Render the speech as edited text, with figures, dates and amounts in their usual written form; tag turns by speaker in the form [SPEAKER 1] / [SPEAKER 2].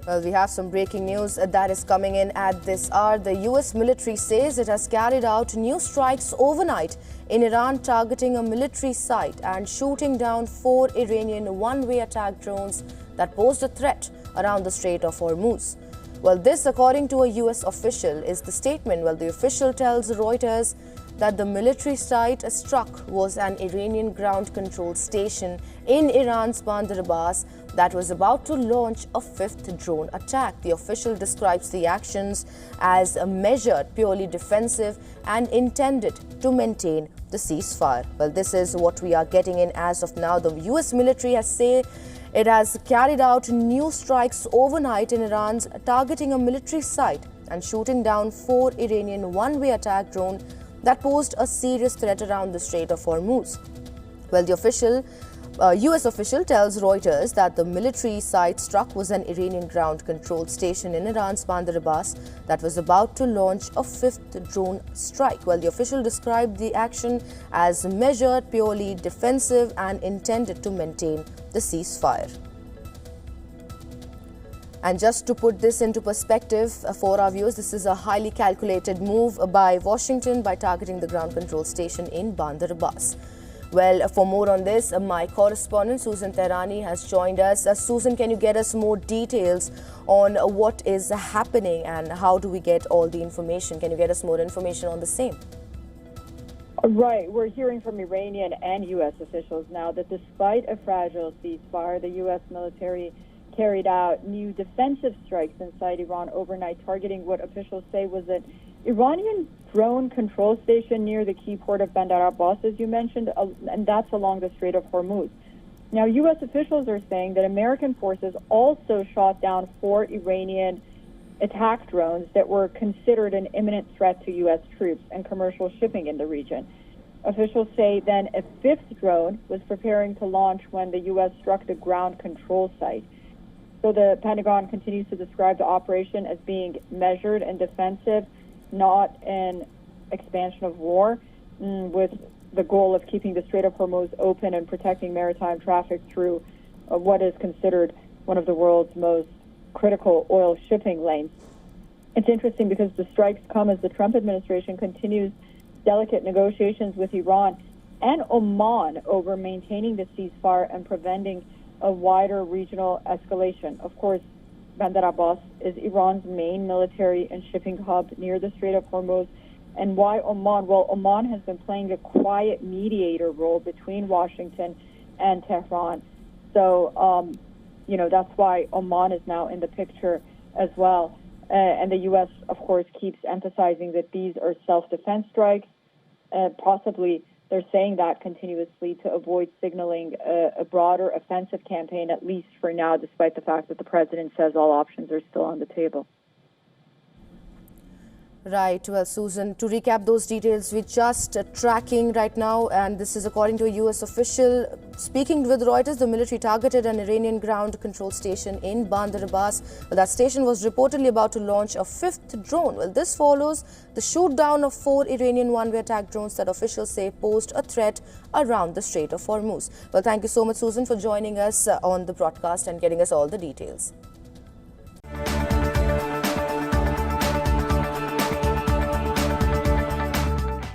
[SPEAKER 1] Well, we have some breaking news that is coming in at this hour. The US military says it has carried out new strikes overnight in Iran, targeting a military site and shooting down 4 Iranian one-way attack drones that posed a threat around the Strait of Hormuz. Well, this, according to a US official, is the statement. Well, the official tells Reuters that the military site struck was an Iranian ground control station in Iran's Bandar Abbas that was about to launch a 5th drone attack. The official describes the actions as measured, purely defensive and intended to maintain the ceasefire. Well, this is what we are getting in as of now. The US military has said it has carried out new strikes overnight in Iran, targeting a military site and shooting down 4 Iranian one-way attack drones that posed a serious threat around the Strait of Hormuz. Well, the US official tells Reuters that the military site struck was an Iranian ground-controlled station in Iran's Bandar Abbas that was about to launch a 5th drone strike. Well, the official described the action as measured, purely defensive and intended to maintain the ceasefire. And just to put this into perspective for our viewers, this is a highly calculated move by Washington by targeting the ground control station in Bandar Abbas. Well, for more on this, my correspondent Susan Tehrani has joined us. Susan, can you get us more details on what is happening and how do we get all the information? Can you get us more information on the same?
[SPEAKER 2] Right. We're hearing from Iranian and U.S. officials now that despite a fragile ceasefire, the U.S. military carried out new defensive strikes inside Iran overnight, targeting what officials say was an Iranian drone control station near the key port of Bandar Abbas, as you mentioned, and that's along the Strait of Hormuz. Now, U.S. officials are saying that American forces also shot down 4 Iranian attack drones that were considered an imminent threat to U.S. troops and commercial shipping in the region. Officials say then a 5th drone was preparing to launch when the U.S. struck the ground control site. So the Pentagon continues to describe the operation as being measured and defensive, not an expansion of war, with the goal of keeping the Strait of Hormuz open and protecting maritime traffic through what is considered one of the world's most critical oil shipping lanes. It's interesting because the strikes come as the Trump administration continues delicate negotiations with Iran and Oman over maintaining the ceasefire and preventing a wider regional escalation. Of course, Bandar Abbas is Iran's main military and shipping hub near the Strait of Hormuz. And why Oman? Well, Oman has been playing a quiet mediator role between Washington and Tehran. So, that's why Oman is now in the picture as well. And the U.S., of course, keeps emphasizing that these are self-defense strikes. Possibly they're saying that continuously to avoid signaling a broader offensive campaign, at least for now, despite the fact that the president says all options are still on the table.
[SPEAKER 1] Right. Well, Susan, to recap those details, we're just tracking right now, and this is according to a U.S. official. Speaking with Reuters, the military targeted an Iranian ground control station in Bandar Abbas. That station was reportedly about to launch a 5th drone. Well, this follows the shoot down of 4 Iranian one-way attack drones that officials say posed a threat around the Strait of Hormuz. Well, thank you so much, Susan, for joining us on the broadcast and getting us all the details.